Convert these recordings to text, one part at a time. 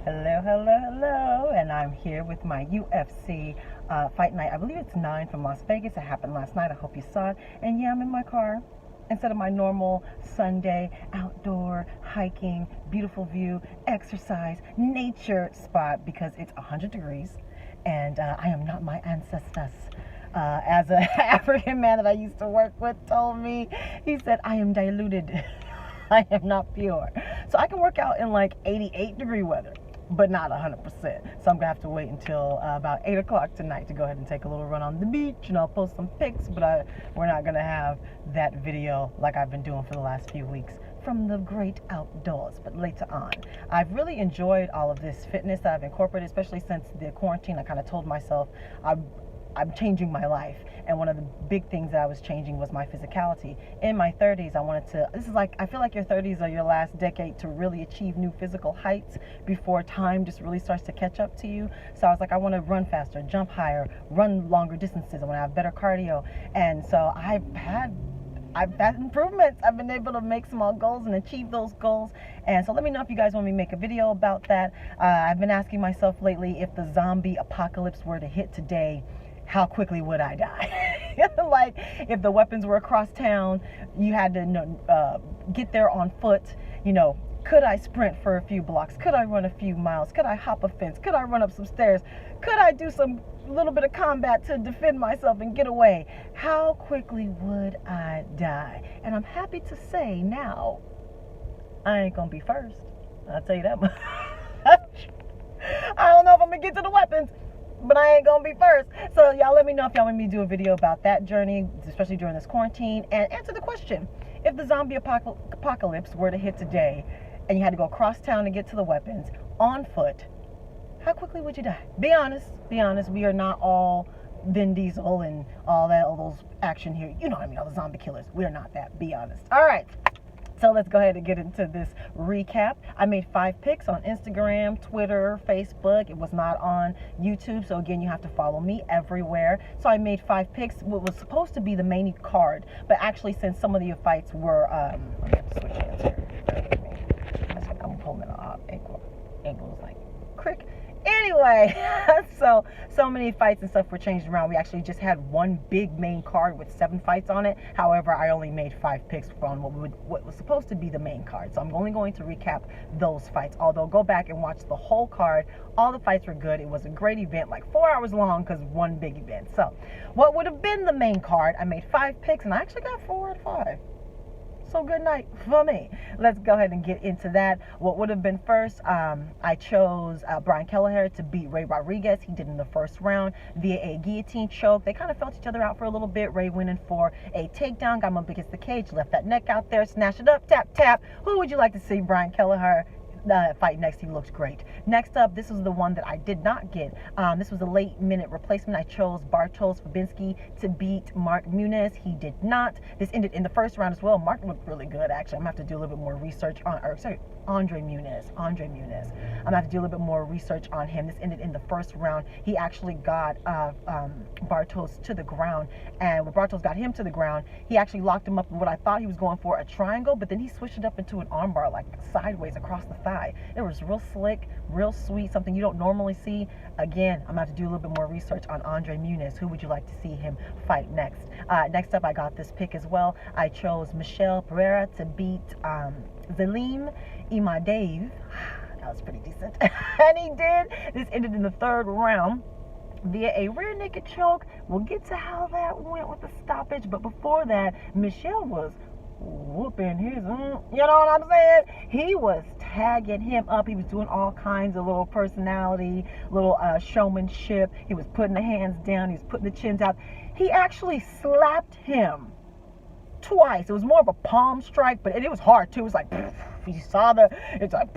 Hello, hello, hello, and I'm here with my UFC fight night. I believe it's 9 from Las Vegas. It happened last night. I hope you saw it. And yeah, I'm in my car instead of my normal Sunday outdoor hiking, beautiful view, exercise, nature spot because it's 100 degrees and I am not my ancestors. As an African man that I used to work with told me, he said, I am diluted. I am not pure. So I can work out in like 88 degree weather, but not 100%. So I'm gonna have to wait until about 8 o'clock tonight to go ahead and take a little run on the beach, and I'll post some pics, but we're not gonna have that video like I've been doing for the last few weeks from the great outdoors, but later on. I've really enjoyed all of this fitness that I've incorporated, especially since the quarantine. I kind of told myself I'm changing my life, and one of the big things that I was changing was my physicality. In my 30s, I wanted to, I feel like your 30s are your last decade to really achieve new physical heights before time just really starts to catch up to you. So I was like, I want to run faster, jump higher, run longer distances. I want to have better cardio. And so I've had improvements. I've been able to make small goals and achieve those goals. And so let me know if you guys want me to make a video about that. I've been asking myself lately, if the zombie apocalypse were to hit today, how quickly would I die? Like, if the weapons were across town, you had to get there on foot, could I sprint for a few blocks? Could I run a few miles? Could I hop a fence? Could I run up some stairs? Could I do some little bit of combat to defend myself and get away? How quickly would I die? And I'm happy to say now, I ain't gonna be first. I'll tell you that much. I don't know if I'm gonna get to the weapons, but I ain't gonna be first. So y'all let me know if y'all want me to do a video about that journey, especially during this quarantine, and answer the question: if the zombie apocalypse were to hit today and you had to go across town to get to the weapons on foot, how quickly would you die? Be honest. We are not all Vin Diesel and all those action here. You know what I mean, all the zombie killers. We are not that. Be honest. All right. So let's go ahead and get into this recap. I made 5 picks on Instagram, Twitter, Facebook. It was not on YouTube. So again, you have to follow me everywhere. So I made 5 picks. What was supposed to be the main card, but actually, since some of the fights were, let me have to switch hands here. I'm pulling an angle is like crick. Anyway, so many fights and stuff were changed around. We actually just had one big main card with 7 fights on it. However, I only made 5 picks from what was supposed to be the main card. So I'm only going to recap those fights. Although, go back and watch the whole card. All the fights were good. It was a great event, like 4 hours long, because one big event. So what would have been the main card? I made 5 picks, and I actually got 4 out of 5. So good night for me. Let's go ahead and get into that. What would have been first, I chose Brian Kelleher to beat Ray Rodriguez. He did in the first round via a guillotine choke. They kind of felt each other out for a little bit. Ray went in for a takedown, got him up against the cage, left that neck out there, snatched it up, tap, tap. Who would you like to see? Brian Kelleher fight next. He looks great. Next up, this was the one that I did not get. This was a late minute replacement. I chose Bartosz Fabinski to beat Mark Muniz. He did not. This ended in the first round as well. Mark looked really good, actually. I'm gonna have to do a little bit more research on, Andre Muniz. I'm gonna have to do a little bit more research on him. This ended in the first round. He actually got Bartosz to the ground, and when Bartosz got him to the ground, he actually locked him up in what I thought he was going for, a triangle, but then he switched it up into an armbar, like sideways across the thigh. It was real slick, real sweet, something you don't normally see. Again, I'm gonna have to do a little bit more research on Andre Muniz. Who would you like to see him fight next? Next up, I got this pick as well. I chose Michel Pereira to beat Zelim Imadaev. That was pretty decent. And he did. This ended in the 3rd round via a rear naked choke. We'll get to how that went with the stoppage, but before that, Michel was whooping his, you know what I'm saying? He was tagging him up. He was doing all kinds of little personality, little showmanship. He was putting the hands down. He was putting the chins out. He actually slapped him twice. It was more of a palm strike, but it was hard too. It was like, you saw it's like,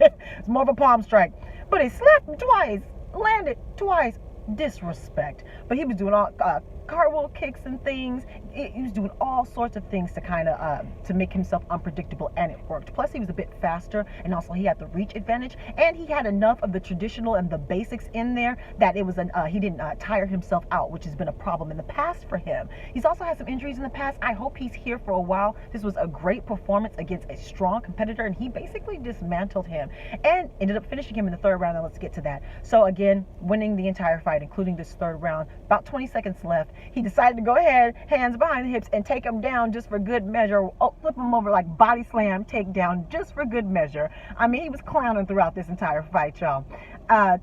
it's more of a palm strike. But he slapped him twice, landed twice. Disrespect. But he was doing all cartwheel kicks and things, he was doing all sorts of things to kind of to make himself unpredictable, and it worked. Plus, he was a bit faster, and also he had the reach advantage, and he had enough of the traditional and the basics in there that it was he didn't tire himself out, which has been a problem in the past for him. He's also had some injuries in the past. I hope he's here for a while. This was a great performance against a strong competitor, and he basically dismantled him and ended up finishing him in the third round. And let's get to that. So again, winning the entire fight, including this third round. About 20 seconds left. He decided to go ahead, hands behind the hips, and take him down just for good measure. Oh, flip him over like body slam, take down just for good measure. I mean, he was clowning throughout this entire fight, y'all.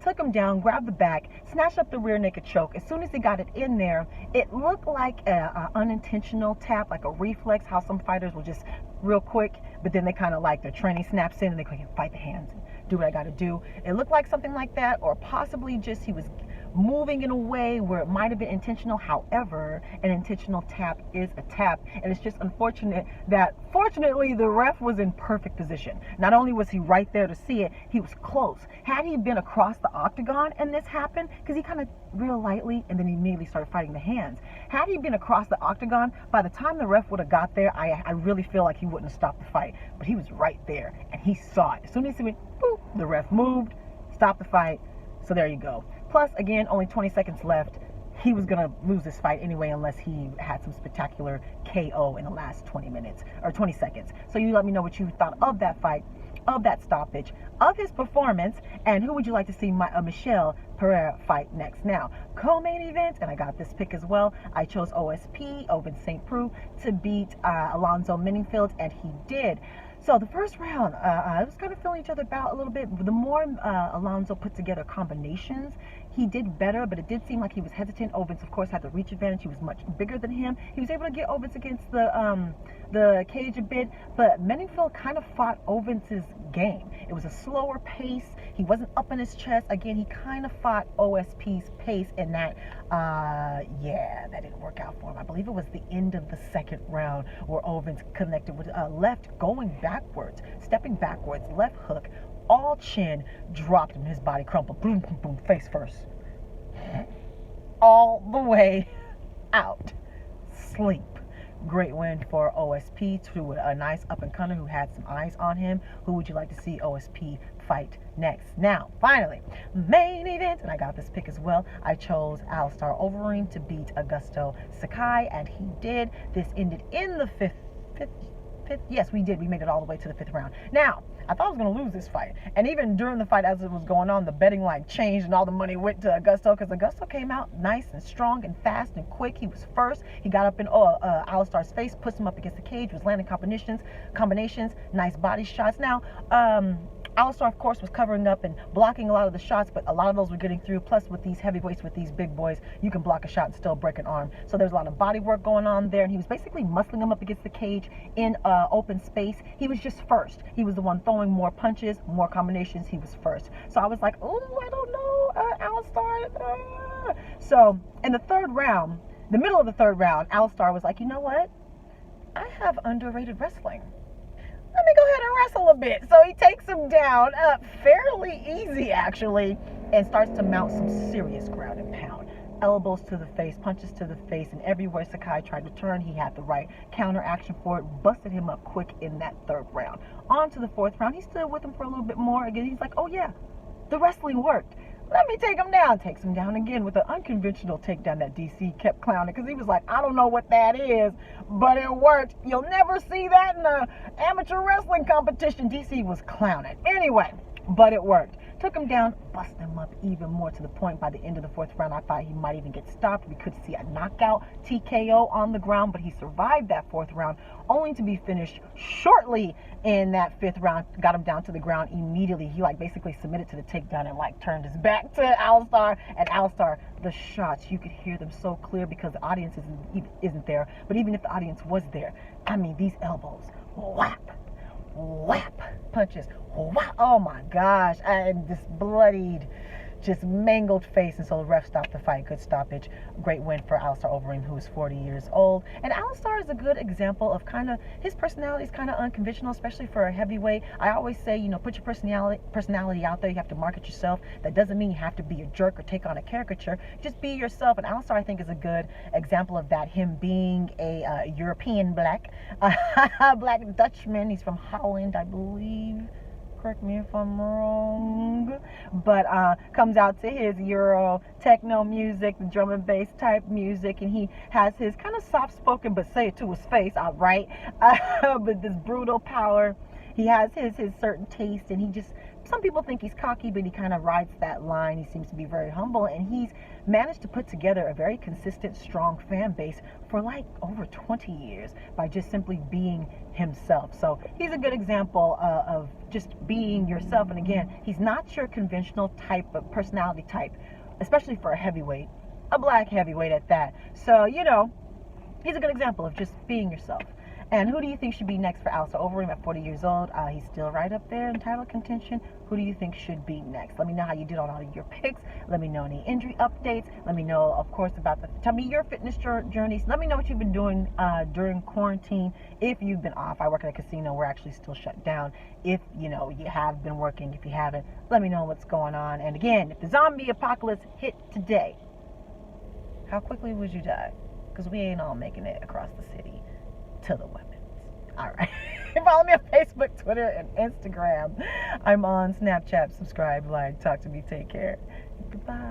Took him down, grabbed the back, snatched up the rear naked choke. As soon as he got it in there, it looked like a unintentional tap, like a reflex, how some fighters will just real quick, but then they kind of like their training snaps in and they can fight the hands and do what I got to do. It looked like something like that, or possibly just he was moving in a way where it might have been intentional. However, an intentional tap is a tap, and it's just unfortunate that fortunately the ref was in perfect position. Not only was he right there to see it, he was close. Had he been across the octagon and this happened, because he kind of real lightly and then he immediately started fighting the hands. Had he been across the octagon, by the time the ref would have got there, I really feel like he wouldn't have stopped the fight. But he was right there and he saw it. As soon as he went, boop, the ref moved, stopped the fight. So there you go. Plus, again, only 20 seconds left. He was going to lose this fight anyway unless he had some spectacular KO in the last 20 minutes or 20 seconds. So you let me know what you thought of that fight, of that stoppage, of his performance, and who would you like to see Michel Pereira fight next? Now, co-main event, and I got this pick as well. I chose OSP, Ovince St. Preux, to beat Alonzo Menifield, and he did. So the first round, I was kind of feeling each other out a little bit. The more Alonzo put together combinations, he did better, but it did seem like he was hesitant. Ovince, of course, had the reach advantage. He was much bigger than him. He was able to get Ovince against the cage a bit, but Menifield kind of fought Ovince's game. It was a slower pace. He wasn't up in his chest. Again, he kind of fought OSP's pace in that, yeah, that didn't work out for him. I believe it was the end of the second round where Ovince connected with left, going backwards, stepping backwards, left hook, all chin, dropped him, his body crumpled, boom, boom, boom, face first. All the way out. Sleep. Great win for OSP to a nice up-and-comer who had some eyes on him. Who would you like to see OSP fight next? Now, finally, main event, and I got this pick as well. I chose Alistair Overeem to beat Agusto Sakai, and he did. This ended in the fifth. Yes, we did. We made it all the way to the fifth round. Now, I thought I was going to lose this fight. And even during the fight, as it was going on, the betting line changed and all the money went to Agusto because Agusto came out nice and strong and fast and quick. He was first. He got up in Alistair's face, pushed him up against the cage, was landing combinations, nice body shots. Now, Alistair, of course, was covering up and blocking a lot of the shots, but a lot of those were getting through. Plus, with these heavyweights, with these big boys, you can block a shot and still break an arm. So there's a lot of body work going on there, and he was basically muscling him up against the cage in open space. He was just first. He was the one throwing more punches, more combinations. He was first. So I was like, oh, I don't know, Alistair. So in the third round, the middle of the third round, Alistair was like, you know what? I have underrated wrestling. Let me go ahead and wrestle a bit. So he takes him down fairly easy, actually, and starts to mount some serious ground and pound. Elbows to the face, punches to the face, and everywhere Sakai tried to turn, he had the right counter action for it, busted him up quick in that third round. On to the fourth round, he stood with him for a little bit more. Again, he's like, oh yeah, the wrestling worked. Let me take him down. Takes him down again with an unconventional takedown that DC kept clowning because he was like, I don't know what that is, but it worked. You'll never see that in an amateur wrestling competition. DC was clowning. Anyway, but it worked. Took him down, busted him up even more to the point by the end of the fourth round, I thought he might even get stopped. We could see a knockout TKO on the ground, but he survived that fourth round, only to be finished shortly in that fifth round. Got him down to the ground immediately. He basically submitted to the takedown and turned his back to Alistair. And Alistair, the shots, you could hear them so clear because the audience isn't there. But even if the audience was there, I mean, these elbows, whap, whap, punches, whap. Oh my gosh, and this bloodied just mangled face, and so the ref stopped the fight. Good stoppage. Great win for Alistair Overeem, who is 40 years old. And Alistair is a good example of kind of, his personality is kind of unconventional, especially for a heavyweight. I always say, you know, put your personality out there. You have to market yourself. That doesn't mean you have to be a jerk or take on a caricature. Just be yourself. And Alistair, I think, is a good example of that. Him being a European black Dutchman. He's from Holland, I believe. Correct me if I'm wrong, but comes out to his Euro techno music, the drum and bass type music, and he has his kind of soft-spoken, but say it to his face, outright, but this brutal power. He has his certain taste, and he just, some people think he's cocky, but he kind of rides that line. He seems to be very humble, and he's managed to put together a very consistent, strong fan base for like over 20 years by just simply being himself. So he's a good example of just being yourself. And again, he's not your conventional type of personality type, especially for a heavyweight, a black heavyweight at that. So, you know, he's a good example of just being yourself. And who do you think should be next for Alistair Overeem at 40 years old? He's still right up there in title contention. Who do you think should be next? Let me know how you did on all of your picks. Let me know any injury updates. Let me know, of course, about tell me your fitness journeys. Let me know what you've been doing during quarantine. If you've been off, I work at a casino. We're actually still shut down. If, you know, you have been working, if you haven't, let me know what's going on. And again, if the zombie apocalypse hit today, how quickly would you die? Because we ain't all making it across the city to the weapons. All right. Follow me on Facebook, Twitter, and Instagram. I'm on Snapchat. Subscribe, like, talk to me. Take care. Goodbye.